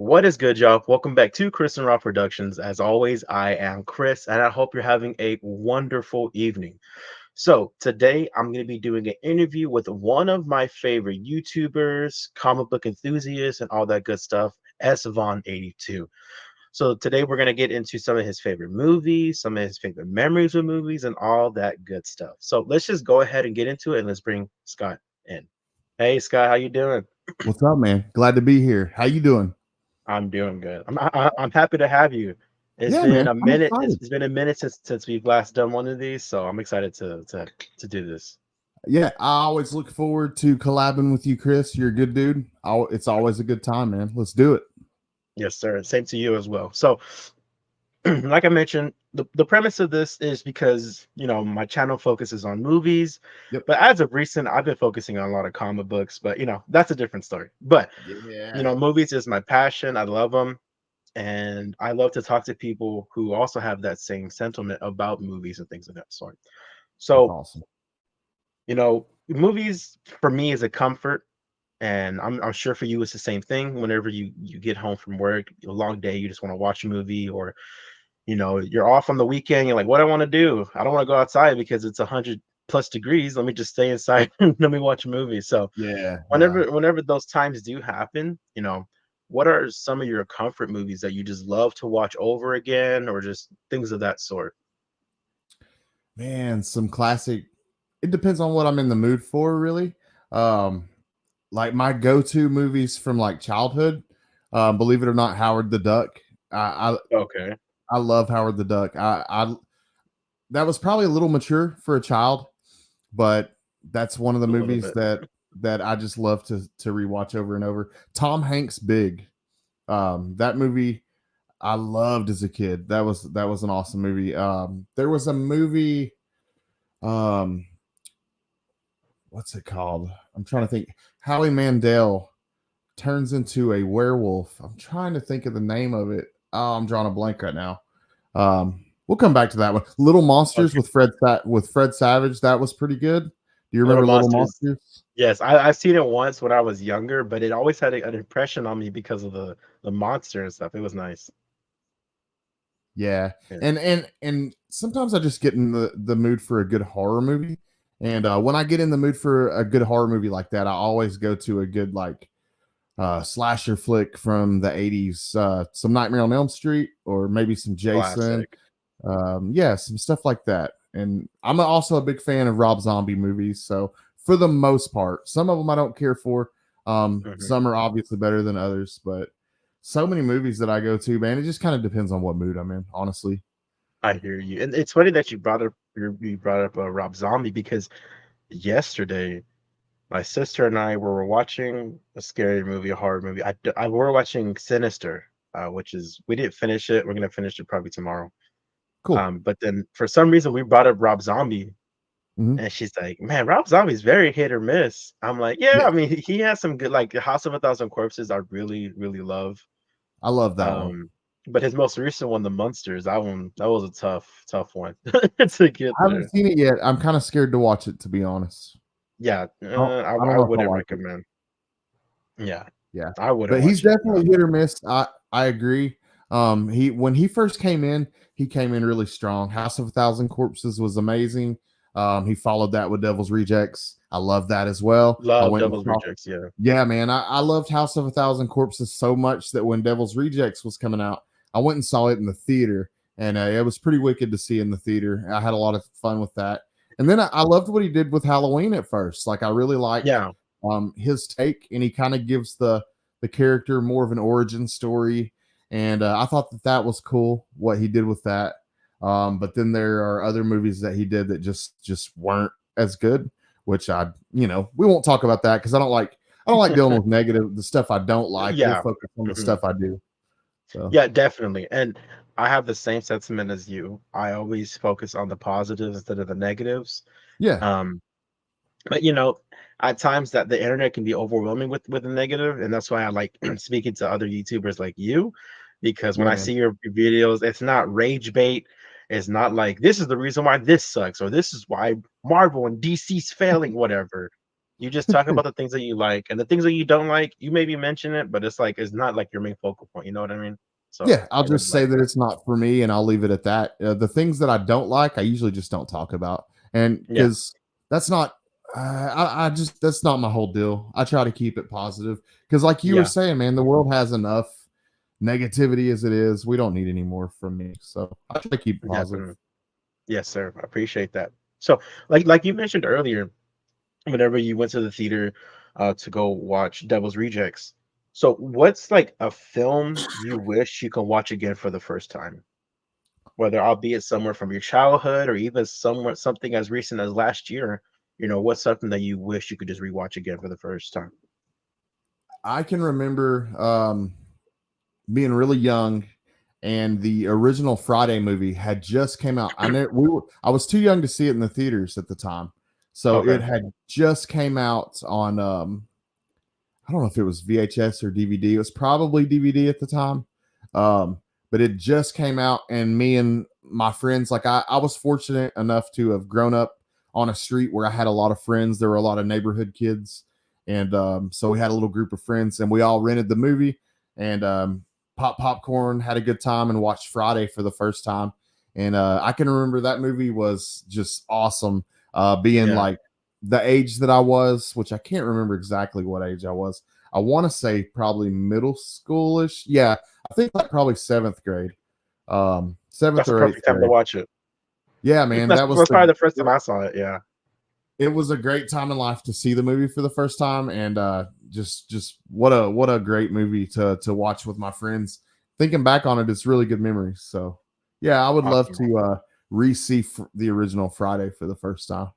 What is good, y'all? Welcome back to Chris and Raw Productions. As always, I am Chris, and I hope you're having a wonderful evening. So, today I'm going to be doing an interview with one of my favorite YouTubers, comic book enthusiasts, and all that good stuff, SVaughn82. So, today we're going to get into some of his favorite movies, some of his favorite memories of movies, and all that good stuff. So, let's just go ahead and get into it, and let's bring Scott in. Hey, Scott, how you doing? What's up, man? Glad to be here. How you doing? I'm doing good. I'm happy to have you. It's Yeah, been man. a I'm minute. excited. It's been a minute since we've last done one of these, so I'm excited to do this. Yeah, I always look forward to collabing with you, Chris. You're a good dude. It's always a good time, man. Let's do it. Yes, sir. Same to you as well. So, like I mentioned, the premise of this is because my channel focuses on movies, Yep. but as of recent, I've been focusing on a lot of comic books. But that's a different story. But Yeah. movies is my passion. I love them. And I love to talk to people who also have that same sentiment about movies and things of that sort. That's So, awesome. movies for me is a comfort, and I'm sure for you it's the same thing. Whenever you get home from work, a long day, you just want to watch a movie, or you're off on the weekend. You're like, what I want to do? I don't want to go outside because it's 100+ degrees. Let me just stay inside and let me watch a movie. So Yeah, yeah. whenever those times do happen, what are some of your comfort movies that you just love to watch over again, or just things of that sort? Man, some classic. It depends on what I'm in the mood for, really. Um, like my go-to movies from like childhood. Believe it or not, Howard the Duck. I I, Okay, I love Howard the Duck. I that was probably a little mature for a child, but that's one of the a little movies bit. that I just love to rewatch over and over. Tom Hanks Big. That movie I loved as a kid. That was an awesome movie. There was a movie um what's it called? I'm trying to think. Howie Mandel turns into a werewolf. I'm trying to think of the name of it. Oh, I'm drawing a blank right now. We'll come back to that one. Little Monsters Okay, with Fred Savage. That was pretty good. Do you Little remember Little Monsters. Monsters? Yes, I've seen it once when I was younger, but it always had an impression on me because of the monster and stuff. It was nice. Yeah, Yeah. and sometimes I just get in the mood for a good horror movie, and when I get in the mood for a good horror movie like that, I always go to a good like slasher flick from the '80s, some Nightmare on Elm Street, or maybe some Jason. Classic. Yeah, some stuff like that. And I'm also a big fan of Rob Zombie movies. So for the most part, some of them I don't care for. Mhm. Some are obviously better than others, but so many movies that I go to, man, it just kind of depends on what mood I'm in, honestly. I hear you, and it's funny that you brought up Rob Zombie because yesterday my sister and I were watching a scary movie, a horror movie. We were watching Sinister, which is we didn't finish it. We're gonna finish it probably tomorrow. Cool. But then for some reason we brought up Rob Zombie, Hmm. and she's like, "Man, Rob Zombie's very hit or miss." I'm like, "Yeah, Yeah, I mean, he has some good, like House of a Thousand Corpses. I really, really love. I love that one. Um, but his most recent one, The Munsters, that was a tough one to get I haven't through. seen it yet. I'm kind of scared to watch it, to be honest. Yeah, I don't I know if I wouldn't like it. recommend. Yeah, Yeah, I wouldn't but he's watch it. No. definitely hit or miss. I agree. He when he first came in, he came in really strong. House of a Thousand Corpses was amazing. He followed that with Devil's Rejects. I love that as well. I Love went and Devil's saw. Rejects. Yeah. Yeah, man, I loved House of a Thousand Corpses so much that when Devil's Rejects was coming out, I went and saw it in the theater, and it was pretty wicked to see in the theater. I had a lot of fun with that, and then I loved what he did with Halloween at first. Like I really liked Yeah. his take, and he kind of gives the character more of an origin story, and I thought that was cool what he did with that. But then there are other movies that he did that just weren't as good, which we won't talk about that because I don't like dealing with negative the stuff I don't like. We'll Yeah. focus on the Mhm. stuff I do. So Yeah, definitely. And I have the same sentiment as you. I always focus on the positives instead of the negatives. yeah, Um, but at times that the internet can be overwhelming with the negative, and that's why I like speaking to other YouTubers like you, because yeah, when I man, see your videos, it's not rage bait. It's not like this is the reason why this sucks, or this is why Marvel and DC's failing, whatever. You just talk about the things that you like, and the things that you don't like, you maybe mention it, but it's like it's not like your main focal point. You know what I mean? So Yeah, I'll I really just say like that that. it's not for me, and I'll leave it at that. The things that I don't like, I usually just don't talk about, and Yeah, because that's not, I just that's not my whole deal. I try to keep it positive because, like you were yeah, saying, man, the world has enough negativity as it is. We don't need any more from me, so I try to keep it positive. definitely. Yes, sir. I appreciate that. So, like you mentioned earlier, whenever you went to the theater to go watch Devil's Rejects. So, what's like a film you wish you could watch again for the first time? Whether albeit somewhere from your childhood or even somewhere something as recent as last year, what's something that you wish you could just rewatch again for the first time? I can remember being really young, and the original Friday movie had just came out. I was too young to see it in the theaters at the time, so it Okay. had just came out on I don't know if it was VHS or DVD. It was probably DVD at the time. Um, but it just came out, and me and my friends, like I was fortunate enough to have grown up on a street where I had a lot of friends. There were a lot of neighborhood kids. And so we had a little group of friends, and we all rented the movie and pop popcorn, had a good time, and watched Friday for the first time. And I can remember that movie was just awesome. Being Yeah, like the age that I was, which I can't remember exactly what age I was. I want to say probably middle schoolish. Yeah, I think like probably seventh grade, seventh that's a or eighth perfect time to grade. watch it. Yeah, man, That's, that was that's probably the. the first time I saw it. Yeah. It was a great time in life to see the movie for the first time, and just what a great movie to watch with my friends. Thinking back on it, it's really good memories. So yeah, I would love Awesome. to re-see the original Friday for the first time.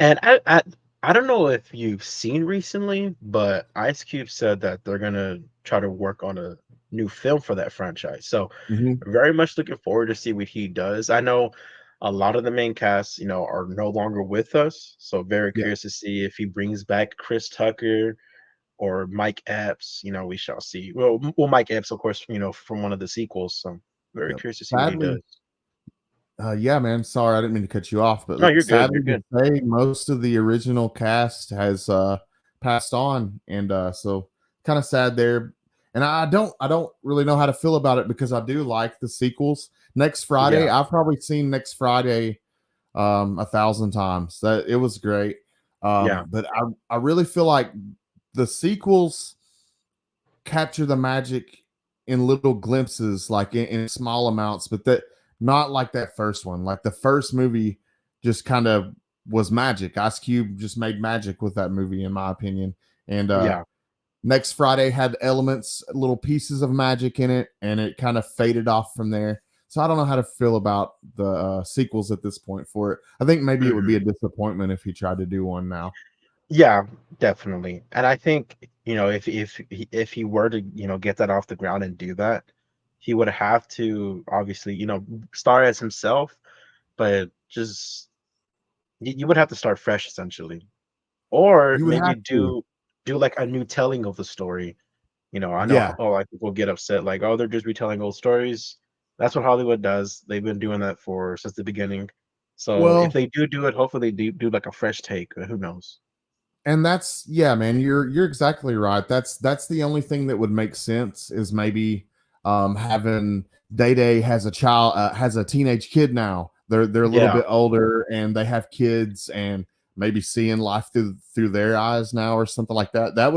And I don't know if you've seen recently, but Ice Cube said that they're gonna try to work on a new film for that franchise. So Hmm. very much looking forward to see what he does. I know a lot of the main cast, are no longer with us. So very Yeah, curious to see if he brings back Chris Tucker or Mike Epps. We shall see. Well, Mike Epps, of course, from one of the sequels. So very yeah. curious to see what he Sadly, does. yeah, man. Sorry, I didn't mean to cut you off, No, but you're good. You're sadly to good. say, most of the original cast has passed on, and so kind of sad there. And I don't really know how to feel about it because I do like the sequels. Next Friday, Yeah. I've probably seen Next Friday 1,000 times. That it was great, Yeah. but I really feel like the sequels capture the magic in little glimpses, like in small amounts, but that not like that first one. Like the first movie just kind of was magic. Ice Cube just made magic with that movie, in my opinion. And Yeah. Next Friday had elements, little pieces of magic in it, and it kind of faded off from there. So I don't know how to feel about the sequels at this point for it. I think maybe it would be Mhm. a disappointment if he tried to do one now. Yeah, definitely. And I think, if he were to, get that off the ground and do that, he would have to obviously, start as himself, but just you would have to start fresh essentially. Or You would maybe have to. do like a new telling of the story. I know Yeah. a lot of people get upset like, oh, they're just retelling old stories. That's what Hollywood does. They've been doing that for since the beginning. So if Well, they do it, hopefully they do like a fresh take. Who knows? and that's yeah, man, you're exactly right. That's the only thing that would make sense is maybe having Day Day has a child, has a teenage kid now. They're a little Yeah. bit older and they have kids, and maybe seeing life through their eyes now or something like that. That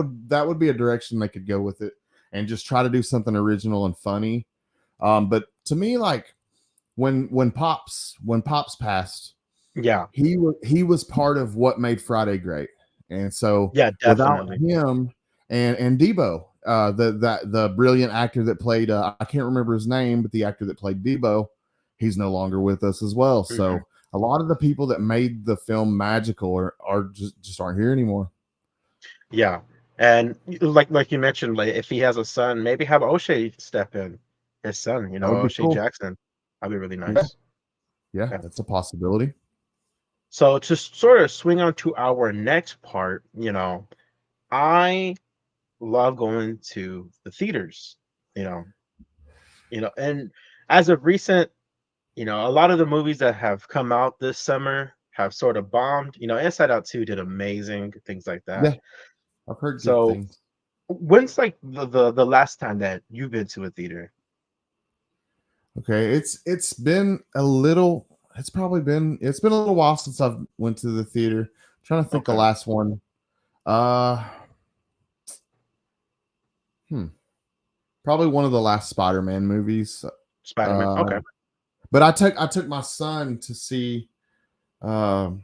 would be a direction they could go with it, and just try to do something original and funny. But to me, like when Pops passed, Yeah. he was part of what made Friday great. And so Yeah, without definitely. him and Debo, the brilliant actor that played I can't remember his name, but the actor that played Debo, he's no longer with us as well. Mhm. So a lot of the people that made the film magical are just aren't here anymore. Yeah, and like you mentioned, like if he has a son, maybe have O'Shea step in, his son, That would be O'Shea cool. Jackson. That'd be really Yeah, nice. yeah, Yeah. that's a possibility. So to sort of swing on to our next part, I love going to the theaters, you know, and as of recent, a lot of the movies that have come out this summer have sort of bombed. Inside Out 2 did amazing, things like that. Yeah, I've heard good So things. when's like the last time that you've been to a theater? Okay, it's been a little. It's been a little while since I've went to the theater. Trying to think the Okay. last one. Uh, hmm, Probably one of the last Spider-Man movies. Spider-Man. Uh, Okay. but I took my son to see. Um,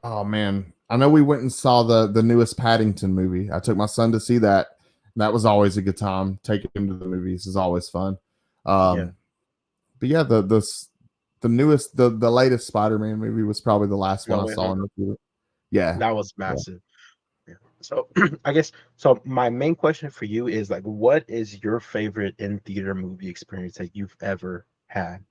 oh man, I know we went and saw the newest Paddington movie. I took my son to see that. That was always a good time. Taking him to the movies is always fun. Yeah. Um, but yeah, the newest the latest Spider-Man movie was probably the last one No I Way saw Home. in the theater. Yeah, That was yeah. massive. Yeah. So I guess so my main question for you is like what is your favorite in theater movie experience that you've ever had?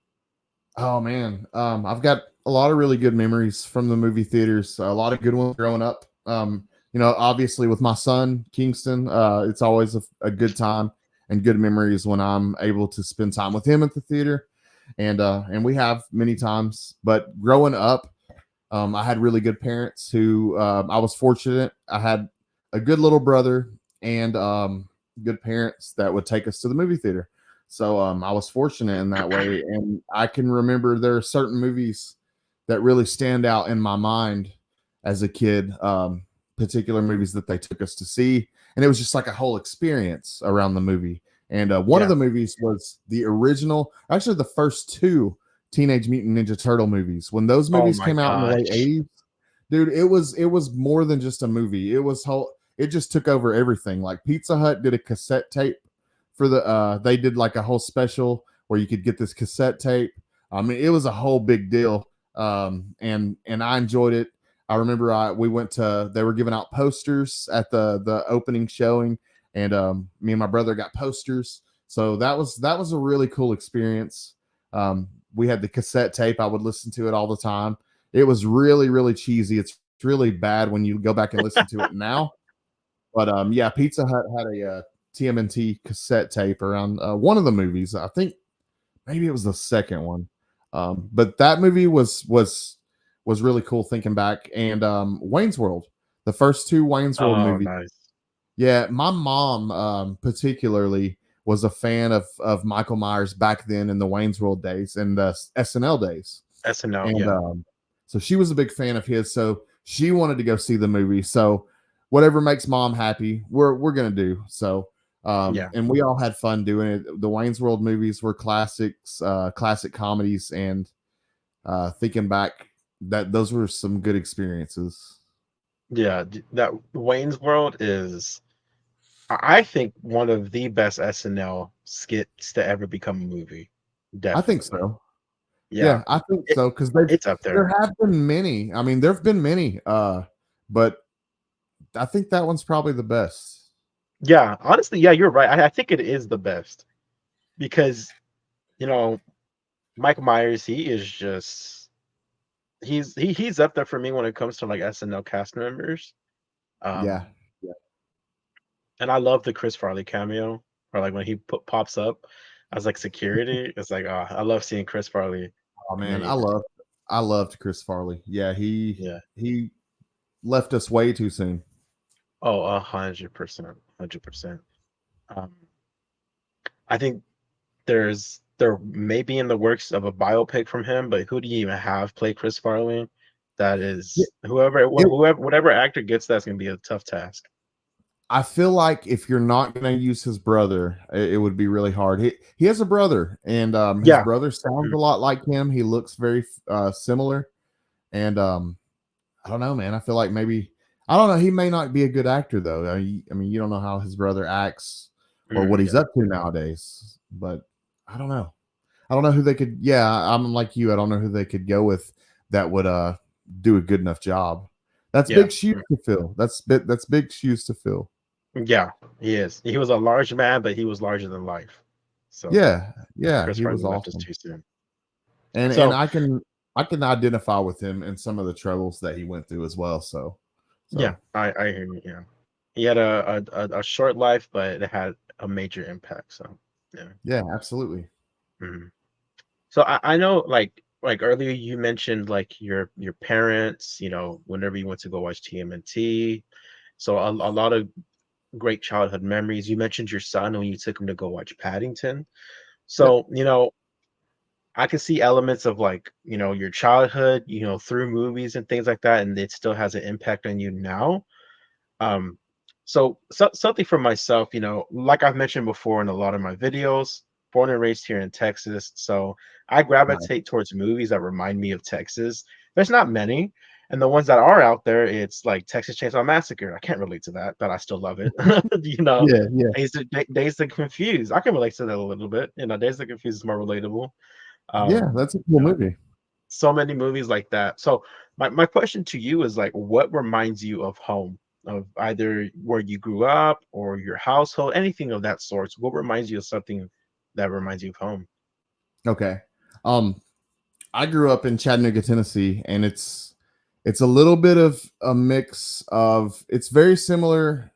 Oh man, I've got a lot of really good memories from the movie theaters. A lot of good ones growing up. Obviously with my son Kingston, it's always a good time and good memories when I'm able to spend time with him at the theater, and we have many times. But growing up, I had really good parents who I was fortunate. I had a good little brother and good parents that would take us to the movie theater. So I was fortunate in that way. And I can remember there are certain movies that really stand out in my mind as a kid, particular movies that they took us to see. And it was just like a whole experience around the movie. And one of Yeah. the movies was the original, actually, the first two Teenage Mutant Ninja Turtle movies. When those Oh movies my came out in the late gosh. 80s, dude, it was more than just a movie. It just took over everything. Like Pizza Hut did a cassette tape for they did like a whole special where you could get this cassette tape. I mean, it was a whole big deal. And I enjoyed it. I remember we went to they were giving out posters at the opening showing, and me and my brother got posters. So that was a really cool experience. We had the cassette tape. I would listen to it all the time. It was really, really cheesy. It's really bad when you go back and listen to it now. But yeah, Pizza Hut had a TMNT cassette tape around one of the movies. I think maybe it was the second one. But that movie was really cool thinking back. And Wayne's World, the first two Wayne's World Oh, movies. nice. Yeah, my mom particularly was a fan of Michael Myers back then in the Wayne's World days and the SNL days, SNL, and yeah. so she was a big fan of his. So she wanted to go see the movie. So whatever makes mom happy, we're gonna do. So Yeah. and we all had fun doing it. The Wayne's World movies were classics, classic comedies, and thinking back, that those were some good experiences. Yeah. That Wayne's World is I think one of the best SNL skits to ever become a movie. I think Definitely. so. Yeah. Yeah, I think It, so because it's up there there. have been many. I mean, there've been many, but I think that one's probably the best. Yeah. Honestly, yeah, you're right. I think it is the best because, you know, Mike Myers, he is just he's up there for me when it comes to like SNL cast members. Yeah, Um, yeah. and I love the Chris Farley cameo, or like when he pops up as like security. It's like, oh, I love seeing Chris Farley Oh in man, anything. I loved Chris Farley. Yeah, Yeah. he left us way too soon. Oh, 100%, 100%. Um, I think there may be in the works of a biopic from him, but who do you even have play Chris Farley? That Yeah, is it, whoever whatever actor gets that's gonna be a tough task. I feel like if you're not going to use his brother, it would be really hard. He has a brother, and his Yeah. brother sounds a Mhm. lot like him. He looks very similar, and I don't know, man. I feel like maybe I don't know. He may not be a good actor though. I mean, you don't know how his brother acts or what he's Yeah. up to nowadays. But I don't know. I don't know who they could. Yeah, I'm like you. I don't know who they could go with that would do a good enough job. That's Yeah. big shoes to fill. That's big shoes to fill. Yeah, he is. He was a large man, but he was larger than life. So Yeah, yeah, Chris he was Farley left us awesome, too soon. and So I can identify with him in some of the troubles that he went through as well. yeah, So I hear you. Yeah, he had a short life, but it had a major impact. So yeah. yeah, absolutely. Mhm. So I know like like earlier you mentioned like your parents, whenever you went to go watch TMNT. So a lot of great childhood memories. You mentioned your son when you took him to go watch Paddington. Yep. So, I can see elements of like, your childhood, through movies and things like that, and it still has an impact on you now. Um, so something for myself, like I've mentioned before in a lot of my videos, born and raised here in Texas, so I Nice. gravitate towards movies that remind me of Texas. There's not many, and the ones that are out there, it's like Texas Chainsaw Massacre. I can't relate to that, but I still love it. you know, Yeah, yeah, Days of Confused. I can relate to that a little bit. Days of Confused is more relatable. yeah. Um, That's a cool you know, movie. so many movies like that. So my question to you is like, what reminds you of home? Of either where you grew up or your household, anything of that sort. What reminds you of something that reminds you of home? Okay. Um, I grew up in Chattanooga, Tennessee, and it's a little bit of a mix of. It's very similar.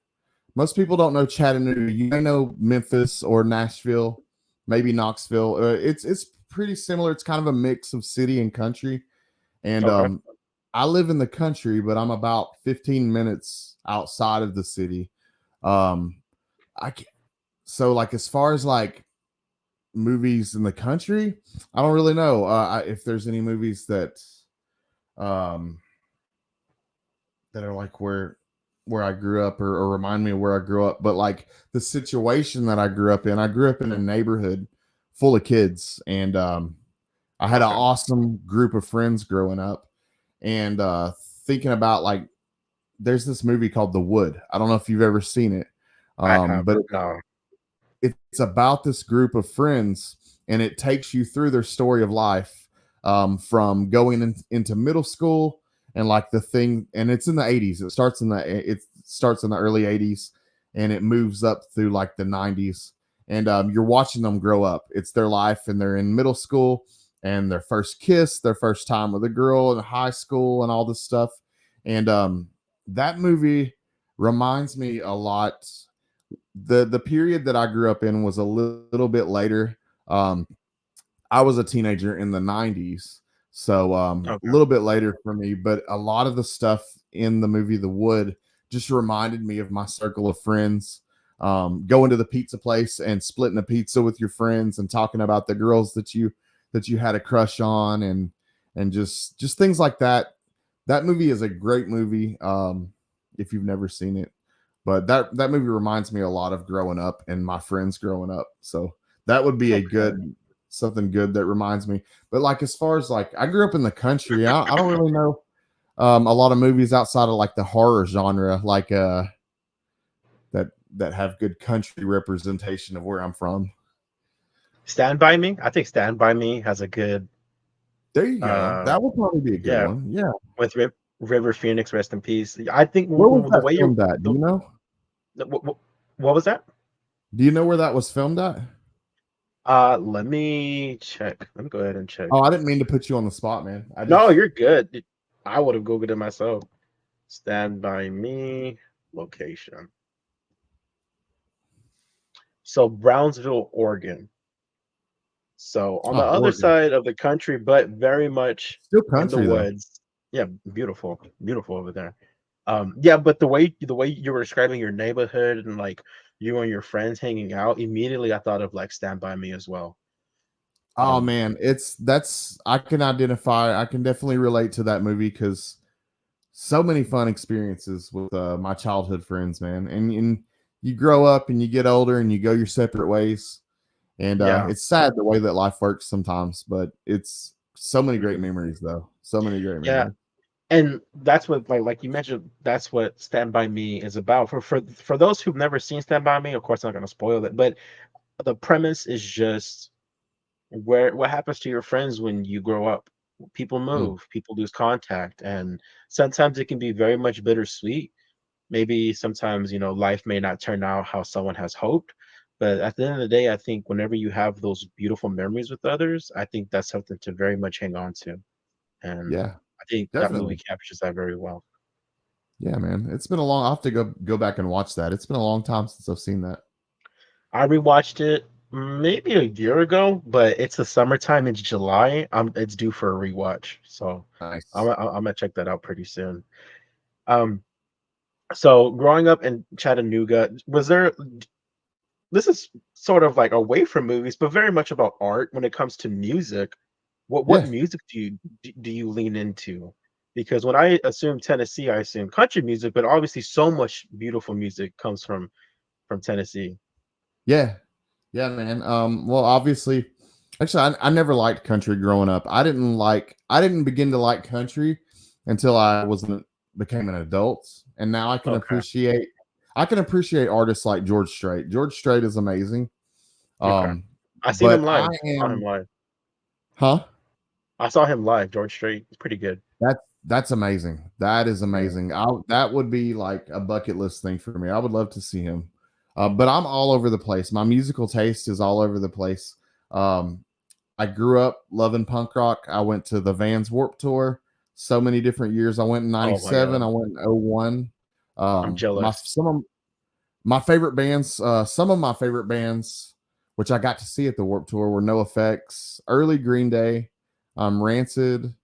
Most people don't know Chattanooga. You may know Memphis or Nashville, maybe Knoxville. It's pretty similar. It's kind of a mix of city and country. And Okay. I live in the country, but I'm about 15 minutes outside of the city. Um, I can, so like as far as like movies in the country, I don't really know if there's any movies um that are like where I grew up or remind me of where I grew up. But like the situation that I grew up in a neighborhood full of kids, and I had an Okay. awesome group of friends growing up. And thinking about like, there's this movie called The Wood. I don't know if you've ever seen it, I have but no. it's about this group of friends, and it takes you through their story of life, from going into middle school, and like the thing, and it's in the 80s. It starts in the early 80s, and it moves up through like the 90s, and you're watching them grow up. It's their life, and they're in middle school, and their first kiss, their first time with a girl in high school, and all this stuff. And that movie reminds me a lot. The period that I grew up in was a little bit later. Um, I was a teenager in the 90s, so a Okay. little bit later for me, but a lot of the stuff in the movie The Wood just reminded me of my circle of friends. Going to the pizza place and splitting a pizza with your friends and talking about the girls that you had a crush on, and just things like that. That movie is a great movie. If you've never seen it, but that movie reminds me a lot of growing up and my friends growing up. So that would be a Okay. good something good that reminds me. But like as far as like I grew up in the country, I don't really know a lot of movies outside of like the horror genre, like that have good country representation of where I'm from. Stand by Me. I think Stand by Me has a good There you go. uh That would probably be a good yeah, one. Yeah. with River Phoenix, rest in peace. I think Where was the that way you filmed at? Do the, you know? what was that? Do you know where that was filmed at? Let me check. Let me go ahead and check. Oh, I didn't mean to put you on the spot, man. I No, just you're good. I would have Googled it myself. Stand by Me location. So Brownsville, Oregon. So on the oh, other Oregon. side of the country, but very much Still in the country though. woods. Yeah, beautiful, beautiful over there. Yeah, but the way you were describing your neighborhood and like you and your friends hanging out, immediately I thought of like Stand by Me as well. Oh Um, man, it's that's I can identify. I can definitely relate to that movie because so many fun experiences with my childhood friends, man. And you grow up and you get older and you go your separate ways. And yeah, it's sad the way that life works sometimes, but it's so many great mhm, memories though. So many great yeah. memories. And that's what like you mentioned, that's what Stand By Me is about. For those who've never seen Stand By Me, of course I'm not gonna spoil it, but the premise is just where what happens to your friends when you grow up. People Mm, move, people lose contact, and sometimes it can be very much bittersweet. Maybe sometimes, life may not turn out how someone has hoped. But at the end of the day, I think whenever you have those beautiful memories with others, I think that's something to very much hang on to. And yeah, I think that movie definitely. captures that very well. Yeah, man. It's been a long. I'll have to go back and watch that. It's been a long time since I've seen that. I rewatched it. maybe a year ago, but it's the summertime. It's July. It's due for a rewatch, so Nice. I'm gonna check that out pretty soon. Um, so growing up in Chattanooga, was there? This is sort of like away from movies, but very much about art when it comes to music. What Yeah. music do you lean into? Because when I assume Tennessee, I assume country music, but obviously so much beautiful music comes from Tennessee. Yeah. Yeah, man. Well, obviously, actually, I never liked country growing up. I didn't begin to like country until I became an adult, and now Okay, I can appreciate artists like George Strait. George Strait is amazing. okay. Um, I seen him but live. Saw him live. huh? I saw him live. George Strait. It's pretty good. That's amazing. That is Yeah. amazing. That would be like a bucket list thing for me. I would love to see him. But I'm all over the place. My musical taste is all over the place. Um, I grew up loving punk rock. I went to the Vans Warp Tour so many different years. I went in Oh my '97. I God. went in '01. I'm My jealous. some of my favorite bands, some of my favorite bands, which I got to see at the Warp Tour, were No Effects, early Green Day, Rancid.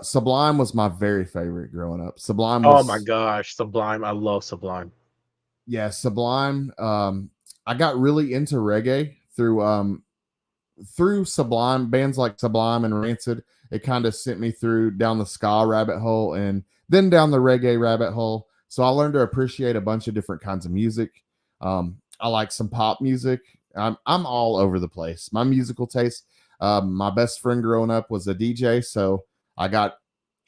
Sublime was my very favorite growing up. Oh my gosh, Sublime. I love Sublime. Sublime. I got really into reggae through Sublime, bands like Sublime and Rancid. It kind of sent me through down the ska rabbit hole and then down the reggae rabbit hole. So I learned to appreciate a bunch of different kinds of music. I like some pop music. I'm all over the place. My musical taste. My best friend growing up was a DJ, so I got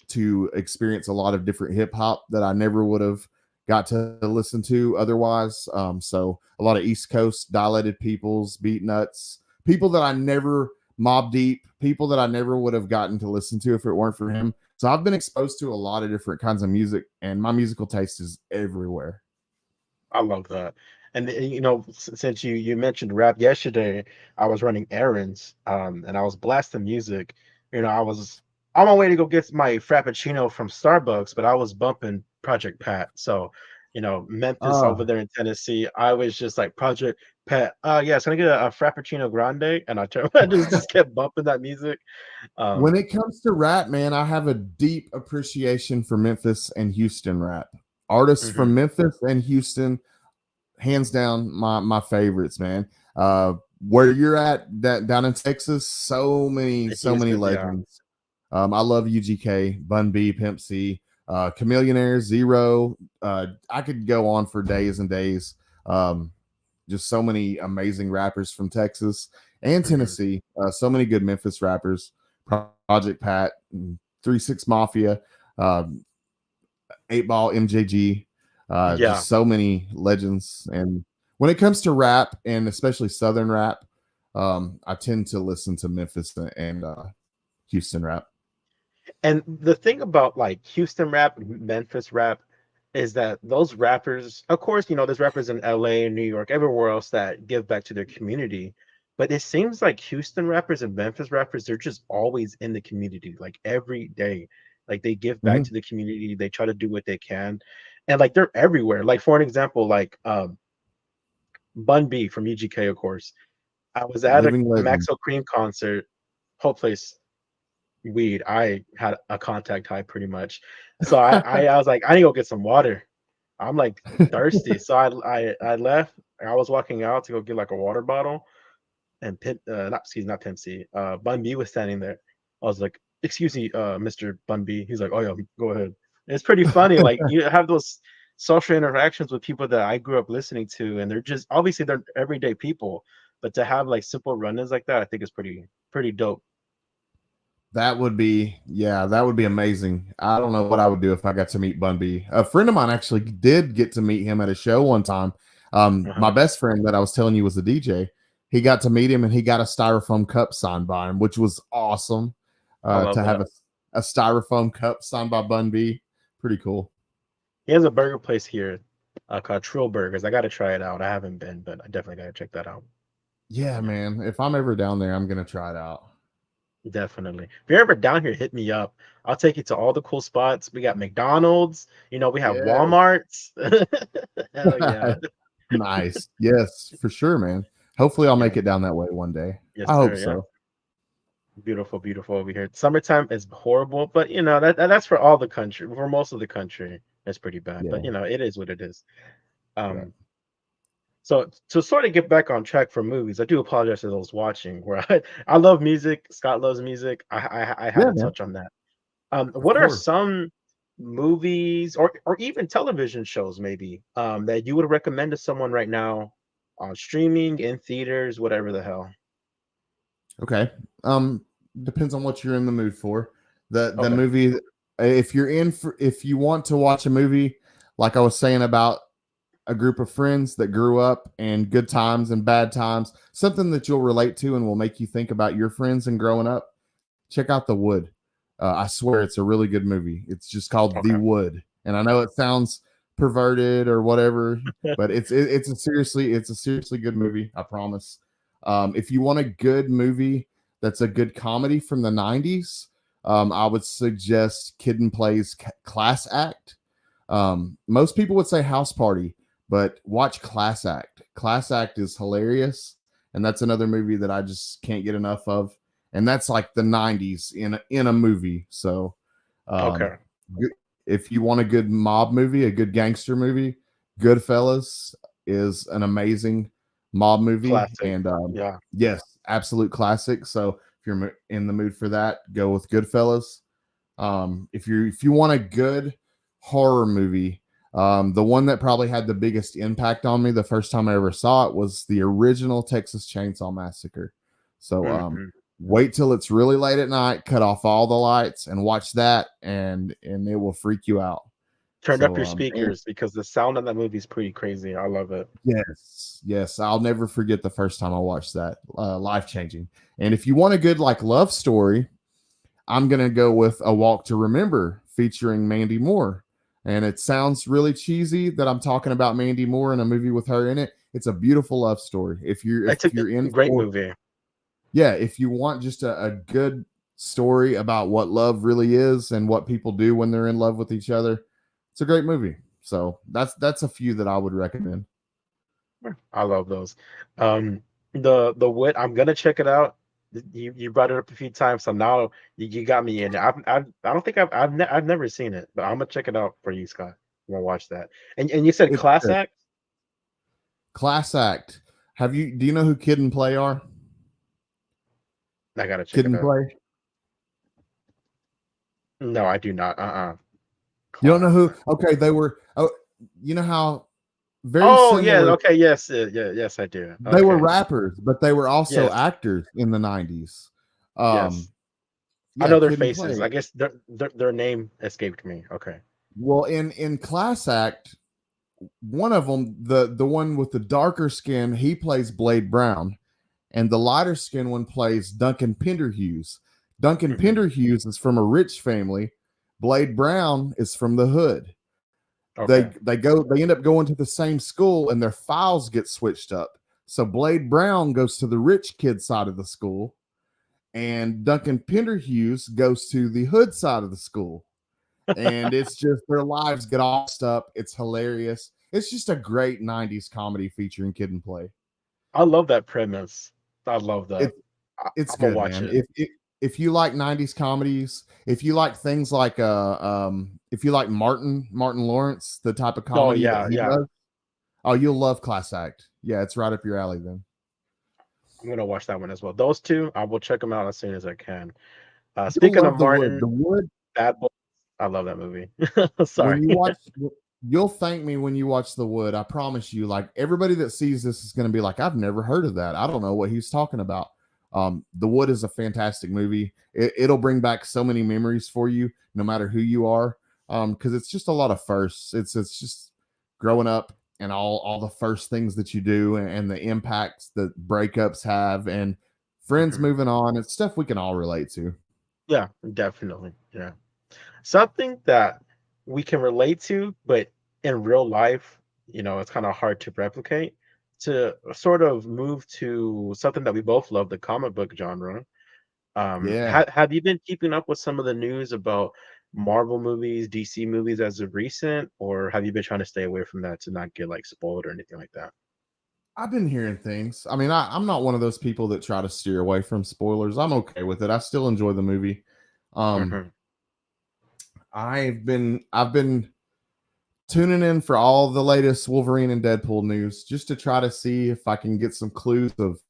to experience a lot of different hip hop that I never would have got to listen to otherwise. So a lot of East Coast dilated peoples, beat nuts, people that I never Mob Deep, people that I never would have gotten to listen to if it weren't for him. So I've been exposed to a lot of different kinds of music, and my musical taste is everywhere. I love that. And since you mentioned rap yesterday, I was running errands, and I was blasting music. I was on my way to go get my frappuccino from Starbucks, but I was bumping Project Pat. So, Memphis over Uh, there in Tennessee, I was just like Project Pat. Yes, can I get a frappuccino grande? And I just kept bumping that music. when Um, it comes to rap, man, I have a deep appreciation for Memphis and Houston rap. Artists mhm. from Memphis and Houston, hands down, my favorites, man. Where you're at, that down in Texas, so many Houston, yeah. legends. I love UGK, Bun B, Pimp C, Chameleonaire, Zero. I could go on for days and days. Um, just so many amazing rappers from Texas and Mhm. Tennessee. So many good Memphis rappers. Project Pat, 3 6 Mafia, um, 8 Ball, MJG. Yeah. Just so many legends. And when it comes to rap and especially Southern rap, I tend to listen to Memphis and Houston rap. And the thing about like Houston rap, Memphis rap, is that those rappers, of course, there's rappers in LA and New York, everywhere else that give back to their community. But it seems like Houston rappers and Memphis rappers, they're just always in the community, like every day. Like they give back Mhm. to the community, they try to do what they can. And like they're everywhere. Like for an example, like Bun B from UGK, of course. I was at a Living legend. Maxo Cream concert, whole place weed. I had a contact high pretty much. So I was like, I need to go get some water. I'm like thirsty. So I left. I was walking out to go get like a water bottle, and not Pimp C, Bun B was standing there. I was like, excuse me, Mr. Bun B. He's like, oh yeah, go ahead. And it's pretty funny. Like you have those social interactions with people that I grew up listening to, and they're just obviously they're everyday people, but to have like simple run-ins like that, I think is pretty dope. That would be amazing. I don't know what I would do if I got to meet Bun B. A friend of mine actually did get to meet him at a show one time. My Uh-huh. best friend that I was telling you was a DJ. He got to meet him and he got a styrofoam cup signed by him, which was awesome. I love To have that. a styrofoam cup signed by Bun B. Pretty cool. He has a burger place here, called Trill Burgers. I gotta try it out. I haven't been, but I definitely gotta check that out. Yeah, man. If I'm ever down there, I'm gonna try it out. Definitely. If you're ever down here, hit me up. I'll take you to all the cool spots. We got McDonald's. We have Yeah. Walmarts. Hell yeah. Nice. Yes, for sure, man. Hopefully, I'll Yeah. make it down that way one day. Yes, I hope sir. Yeah. so. Beautiful, beautiful over here. Summertime is horrible, but that's for all the country. For most of the country, it's pretty bad. But Yeah, it is what it is. yeah, Um, so to sort of get back on track for movies, I do apologize to those watching. Where I love music. Scott loves music. I had yeah, to man. touch on that. Of What are course. some movies or even television shows maybe that you would recommend to someone right now on streaming, in theaters, whatever the hell? Okay. Um, Depends on what you're in the mood for. The Okay. movie, if you want to watch a movie, like I was saying about a group of friends that grew up and good times and bad times, something that you'll relate to and will make you think about your friends and growing up, check out The Wood. I swear it's a really good movie. It's just called The Okay. Wood, and I know it sounds perverted or whatever, but it's a seriously good movie. I promise. If you want a good movie that's a good comedy from the '90s, I would suggest Kid and Play's Class Act. Most people would say House Party, but watch Class Act. Class Act is hilarious, and that's another movie that I just can't get enough of. And that's like the '90s in a movie. So, um, Okay. if you want a good mob movie, a good gangster movie, Goodfellas is an amazing mob movie, Classic. and Yeah. yes, absolute classic. So if you're in the mood for that, go with Goodfellas. If you want a good horror movie, the one that probably had the biggest impact on me the first time I ever saw it was the original Texas Chainsaw Massacre. So Mhm. wait till it's really late at night, cut off all the lights, and watch that, and it will freak you out. Turn up So your and speakers because the sound of that movie is pretty crazy. I love it. yes, I'll never forget the first time I watched that. Life changing. And if you want a good like love story, I'm going to go with A Walk to Remember featuring Mandy Moore. And it sounds really cheesy that I'm talking about Mandy Moore in a movie with her in it. It's a beautiful love story. If It's a you're in great for movie. yeah, if you want just a good story about what love really is and what people do when they're in love with each other, it's a great movie. So that's a few that I would recommend. I love those. Um, the Wit, I'm gonna check it out. You brought it up a few times, so now you got me in it. I don't think I've never seen it, but I'm gonna check it out for you, Scott. I'm gonna watch that. And you said It's Class good. Act? Class Act. Do you know who Kid and Play are? I gotta check Kid it and out. Play? No, I do not. You don't know Class who? Act. Okay, they were you know how very Oh yeah, similar. okay, yes, yeah, yes, I do. They were Okay, rappers, but they were also yes, actors in the '90s. yes. Um, I yeah, know their Kid and faces. Play. I guess their name escaped me. Okay. Well, in Class Act, one of them, the one with the darker skin, he plays Blade Brown, and the lighter skin one plays Duncan Penderhughes. Duncan Hmm. Penderhughes is from a rich family. Blade Brown is from the hood. Okay. They end up going to the same school, and their files get switched up. So Blade Brown goes to the rich kid side of the school, and Duncan Penderhughes goes to the hood side of the school. And it's just their lives get all messed up. It's hilarious. It's just a great '90s comedy featuring Kid and Play. I love that premise. I love that. It's it's I'm gonna good, watch man. it. If you like '90s comedies, if you like things like if you like Martin Lawrence, the type of Oh comedy that yeah, he yeah. does, oh, you'll love Class Act. Yeah, it's right up your alley then. I'm gonna watch that one as well. Those two, I will check them out as soon as I can. You'll Speaking of love The Wood. Martin, The Wood, Bad Boys, I love that movie. when Sorry. you watch, you'll thank me when you watch The Wood. I promise you. Like everybody that sees this is going to be like, I've never heard of that. I don't know what he's talking about. The Wood is a fantastic movie. It'll bring back so many memories for you, no matter who you are. Because it's just a lot of firsts. It's just growing up and all the first things that you do and the impacts that breakups have and friends Mhm. moving on. It's stuff we can all relate to. Yeah, definitely. Yeah. Something that we can relate to, but in real life, it's kind of hard to replicate. To sort of move to something that we both love, the comic book genre. Yeah. Have you been keeping up with some of the news about Marvel movies, DC movies as of recent, or have you been trying to stay away from that to not get like spoiled or anything like that? I've been hearing things. I mean, I'm not one of those people that try to steer away from spoilers. I'm okay with it. I still enjoy the movie. Um, Hmm. I've been tuning in for all the latest Wolverine and Deadpool news just to try to see if I can get some clues of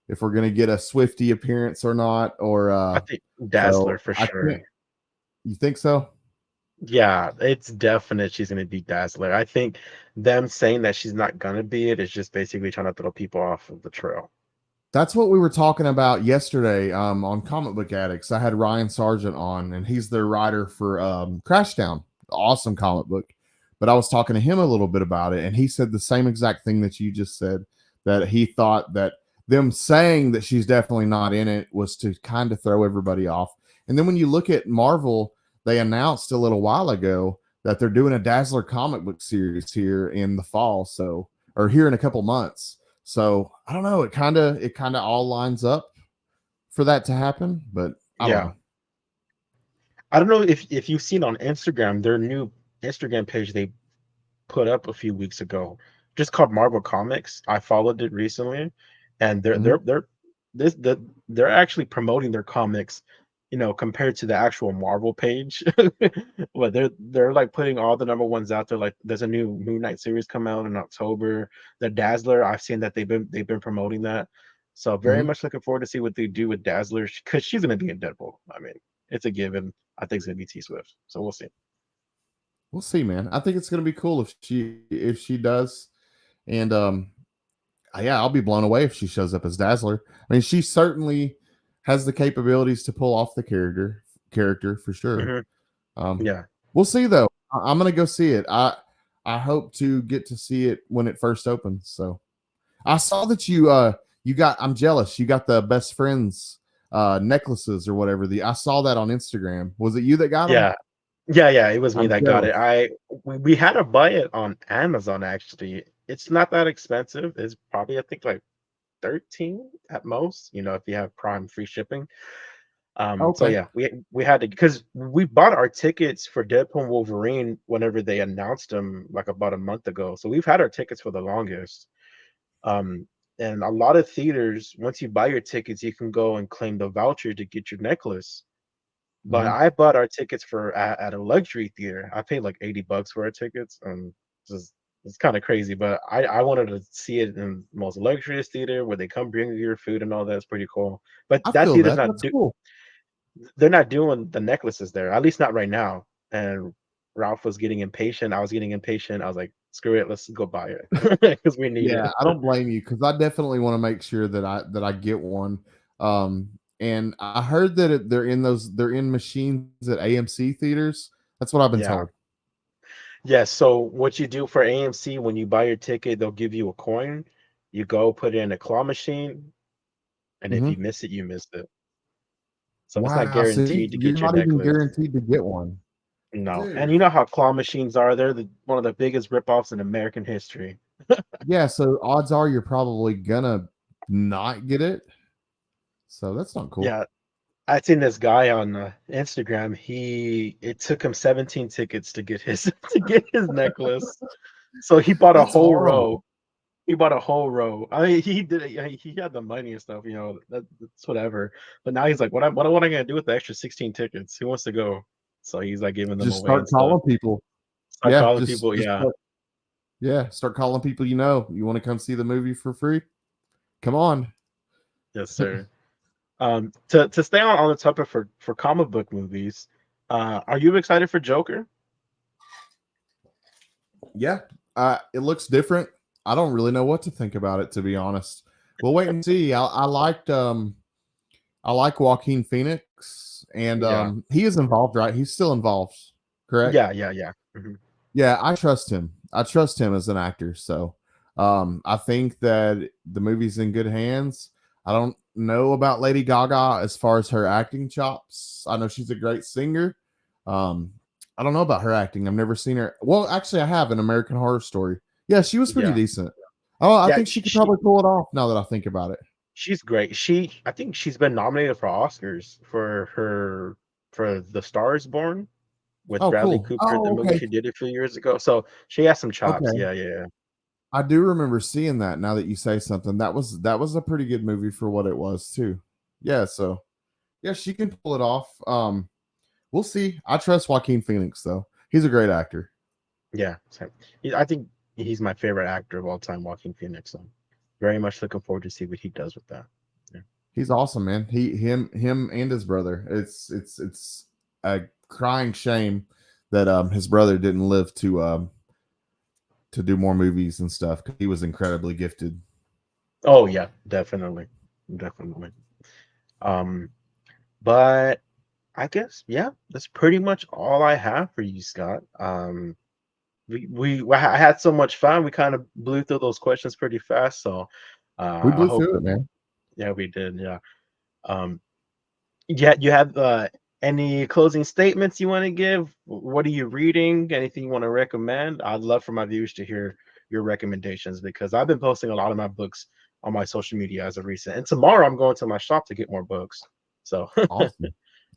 if we're gonna get a Swifty appearance or not. Or I think so Dazzler for I sure. can't. You think so? Yeah, it's definite she's gonna be Dazzler. I think them saying that she's not gonna be it is just basically trying to throw people off of the trail. That's what we were talking about yesterday on Comic Book Addicts. I had Ryan Sargent on, and he's the writer for Crashdown, awesome comic book. But I was talking to him a little bit about it, and he said the same exact thing that you just said, that he thought that them saying that she's definitely not in it was to kind of throw everybody off. And then when you look at Marvel, they announced a little while ago that they're doing a Dazzler comic book series here in the fall, so or here in a couple months. So I don't know. It kind of all lines up for that to happen, but I don't Yeah. know. I don't know if you've seen on Instagram, their new Instagram page they put up a few weeks ago, just called Marvel Comics. I followed it recently, and Hmm. this the they're actually promoting their comics, compared to the actual Marvel page. But they're like putting all the number ones out there. Like there's a new Moon Knight series come out in October. The Dazzler, I've seen that they've been promoting that. So very Hmm. much looking forward to see what they do with Dazzler because she's gonna be in Deadpool. I mean, it's a given. I think it's gonna be T Swift. So we'll see. We'll see, man. I think it's gonna be cool if she does, and yeah, I'll be blown away if she shows up as Dazzler. I mean, she certainly has the capabilities to pull off the character for sure. Hmm. Um, Yeah. we'll see though. I'm gonna go see it. I hope to get to see it when it first opens. So I saw that you got, I'm jealous. You got the best friends necklaces or whatever. The I saw that on Instagram. Was it you that got them? Yeah. Yeah, yeah, it was me I'm that got it. jealous. We had to buy it on Amazon actually. It's not that expensive. It's probably I think like 13 at most, if you have Prime free shipping. So Okay. yeah, we had to because we bought our tickets for Deadpool and Wolverine whenever they announced them like about a month ago. So we've had our tickets for the longest. Um, and a lot of theaters, once you buy your tickets, you can go and claim the voucher to get your necklace. But Hmm. I bought our tickets for at a luxury theater. I paid like $80 for our tickets, and just it's kind of crazy. But I wanted to see it in the most luxurious theater where they come bring you your food and all that. It's pretty cool. But I that feel theater's that. not That's cool. they're not doing the necklaces there, at least not right now. And Ralph was getting impatient. I was getting impatient. I was like, screw it, let's go buy it because we need Yeah, it. I don't blame you because I definitely want to make sure that I get one. And I heard that they're in machines at AMC theaters. That's what I've been Yeah. told. Yeah, so what you do for AMC when you buy your ticket, they'll give you a coin. You go put it in a claw machine, and if Hmm. you miss it, you missed it. So it's not Wow. See, guaranteed to you're get your not even necklace. guaranteed to get one, No. And dude. you know how claw machines are. They're one of the biggest ripoffs in American history. Yeah, so odds are you're probably gonna not get it. So that's not cool. Yeah, I seen this guy on Instagram. It took him 17 tickets to get his to get his necklace. So he bought a That's whole horrible. row. He bought a whole row. I mean, he did it. He had the money and stuff. That's whatever. But now he's like, what am I gonna do with the extra 16 tickets? Who wants to go? So he's like giving them Just away start and stuff. calling people. Start Yeah, calling just people. just Yeah. start, yeah, start calling people. You want to come see the movie for free? Come on. Yes, sir. To stay on the topic for comic book movies, are you excited for Joker? Yeah, it looks different. I don't really know what to think about it, to be honest. We'll wait and see. I like Joaquin Phoenix, and Yeah. he is involved, right? He's still involved, correct? Yeah, yeah, yeah. Mhm. Yeah, I trust him. I trust him as an actor. So I think that the movie's in good hands. I don't know about Lady Gaga as far as her acting chops. I know she's a great singer. Um, I don't know about her acting. I've never seen her. Well, actually, I have an American Horror Story. Yeah, she was pretty Yeah. decent. Oh, I Yeah, think she could probably pull it off now that I think about it. she's great. I think she's been nominated for Oscars for The Star Is Born with Oh, Bradley cool. Cooper, the Oh, movie okay. she did a few years ago. So she has some chops. Okay. Yeah, yeah, yeah. I do remember seeing that. Now that you say something, that was a pretty good movie for what it was too. Yeah, so yeah, she can pull it off. We'll see. I trust Joaquin Phoenix though. He's a great actor. Yeah, same. I think he's my favorite actor of all time, Joaquin Phoenix. So very much looking forward to see what he does with that. Yeah. He's awesome, man. Him and his brother. It's a crying shame that his brother didn't live to do more movies and stuff. 'Cause he was incredibly gifted. Oh yeah, definitely, definitely. Um, but I guess yeah, that's pretty much all I have for you, Scott. I had so much fun. We kind of blew through those questions pretty fast. So We I blew hope through it, man. yeah we did. Yeah. Um, yeah, you have any closing statements you want to give? What are you reading? Anything you want to recommend? I'd love for my viewers to hear your recommendations because I've been posting a lot of my books on my social media as of recent. And tomorrow I'm going to my shop to get more books. So Awesome.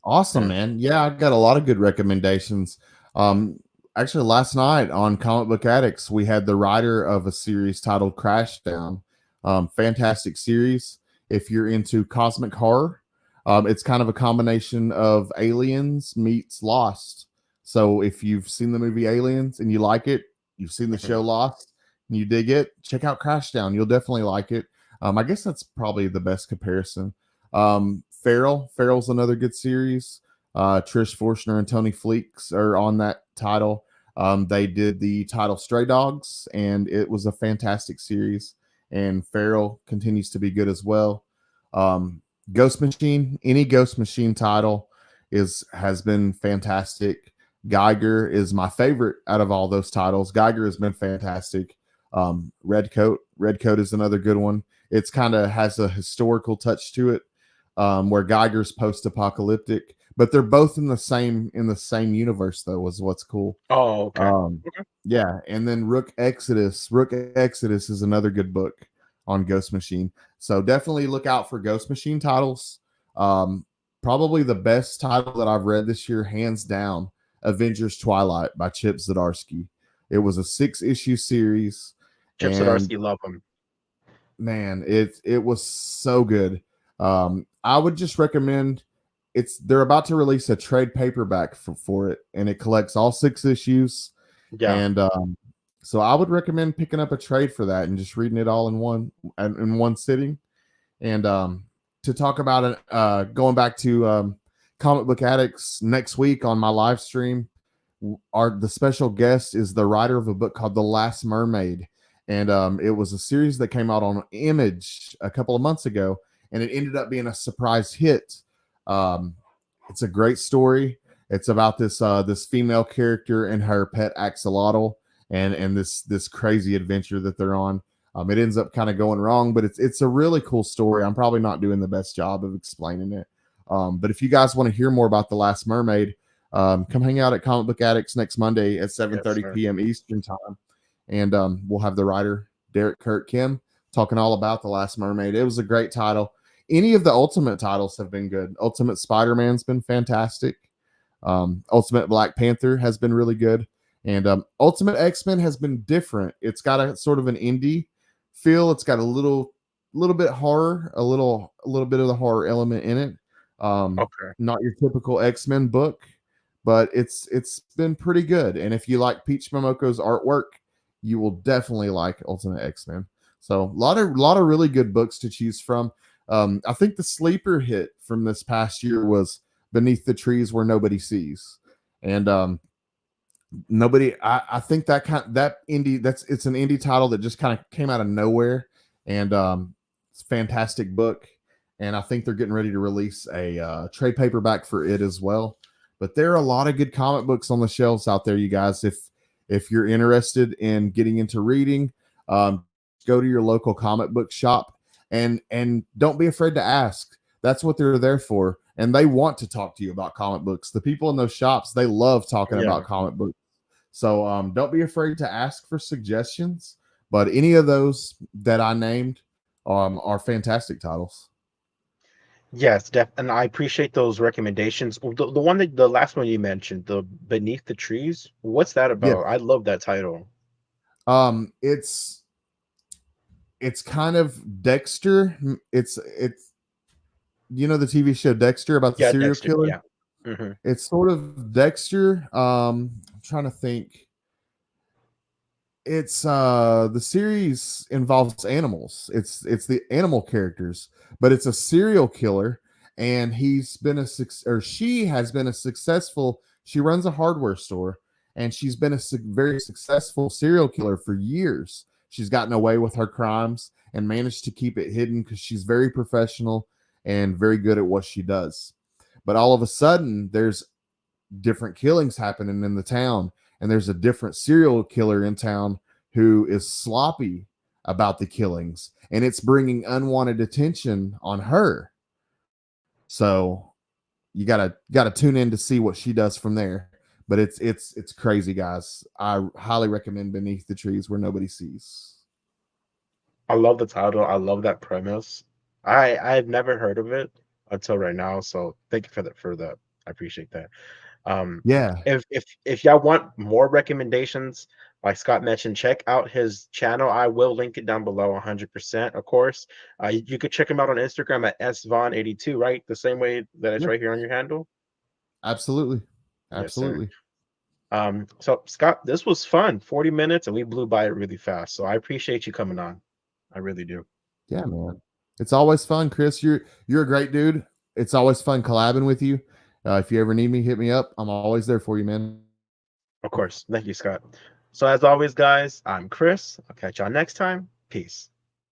Awesome, yeah. man. Yeah, I got a lot of good recommendations. Um, Actually, last night on Comic Book Addicts, we had the writer of a series titled Crashdown. Fantastic series. If you're into cosmic horror, it's kind of a combination of Aliens meets Lost. So if you've seen the movie Aliens and you like it, you've seen the Mhm. show Lost and you dig it, check out Crashdown. You'll definitely like it. I guess that's probably the best comparison. Farrell's another good series. Trish Forstner and Tony Fleeks are on that title. They did the title Stray Dogs, and it was a fantastic series. And Farrell continues to be good as well. Um, Ghost Machine, any Ghost Machine title has been fantastic. Geiger is my favorite out of all those titles. Geiger has been fantastic. Red Coat is another good one. It's kind of has a historical touch to it, where Geiger's post-apocalyptic, but they're both in the same universe though. Was what's cool. Oh, okay. Um, Okay. yeah, and then Rook Exodus. Rook Exodus is another good book on Ghost Machine. So definitely look out for Ghost Machine titles. Um, Probably the best title that I've read this year, hands down, Avengers Twilight by Chip Zdarsky. It was a 6-issue series, Chip and Zdarsky, love him. man, it was so good. I would just recommend. They're about to release a trade paperback for it, and it collects all 6 issues. Yeah. And so I would recommend picking up a trade for that and just reading it all in one sitting. And to talk about it, going back to Comic Book Addicts next week on my live stream, the special guest is the writer of a book called The Last Mermaid, and it was a series that came out on Image a couple of months ago, and it ended up being a surprise hit. Um, it's a great story. It's about this female character and her pet axolotl, and this crazy adventure that they're on. It ends up kind of going wrong, but it's a really cool story. I'm probably not doing the best job of explaining it. But if you guys want to hear more about The Last Mermaid, come hang out at Comic Book Addicts next Monday at Yes, 7:30 sir. p.m. Eastern time, and we'll have the writer Derek Kurt Kim talking all about The Last Mermaid. It was a great title. Any of the Ultimate titles have been good. Ultimate Spider-Man's been fantastic. Ultimate Black Panther has been really good, and Ultimate X-Men has been different. It's got a sort of an indie feel. It's got a little bit horror, a little bit of the horror element in it. Okay. Not your typical X-Men book, but it's been pretty good. And if you like Peach Momoko's artwork, you will definitely like Ultimate X-Men. So a lot of really good books to choose from. I think the sleeper hit from this past year was Beneath the Trees Where Nobody Sees, and nobody. I think that indie it's an indie title that just kind of came out of nowhere, and it's a fantastic book. And I think they're getting ready to release a trade paperback for it as well. But there are a lot of good comic books on the shelves out there, you guys. If you're interested in getting into reading, go to your local comic book shop and don't be afraid to ask. That's what they're there for, and they want to talk to you about comic books. The people in those shops, they love talking Yeah. about comic books. So don't be afraid to ask for suggestions. But any of those that I named are fantastic titles. Yes, and I appreciate those recommendations. The one that the last one you mentioned, the Beneath the Trees. What's that Yeah. about? I love that title. It's it's kind of Dexter. It's the TV show Dexter about the Yeah, serial Dexter. killer. Yeah. Hmm. It's sort of Dexter. I'm trying to think. It's the series involves animals. It's the animal characters, but it's a serial killer, and she has been a successful. She runs a hardware store, and she's been a very successful serial killer for years. She's gotten away with her crimes and managed to keep it hidden because she's very professional and very good at what she does. But all of a sudden, there's different killings happening in the town, and there's a different serial killer in town who is sloppy about the killings, and it's bringing unwanted attention on her. So you gotta tune in to see what she does from there. But it's crazy, guys. I highly recommend Beneath the Trees Where Nobody Sees. I love the title. I love that premise. I've never heard of it until right now, so thank you for that. I appreciate that. Um, Yeah, if y'all want more recommendations, like Scott mentioned, check out his channel. I will link it down below 100%, of course. You could check him out on Instagram at SVaughn82, right? The same way that it's yep, right here on your handle. absolutely, Yes, sir. absolutely. So Scott, this was fun. 40 minutes and we blew by it really fast. So I appreciate you coming on. I really do. Yeah, man. It's always fun, Chris. You're a great dude. It's always fun collabing with you. If you ever need me, hit me up. I'm always there for you, man. Of course. Thank you, Scott. So as always, guys, I'm Chris. I'll catch y'all next time. Peace.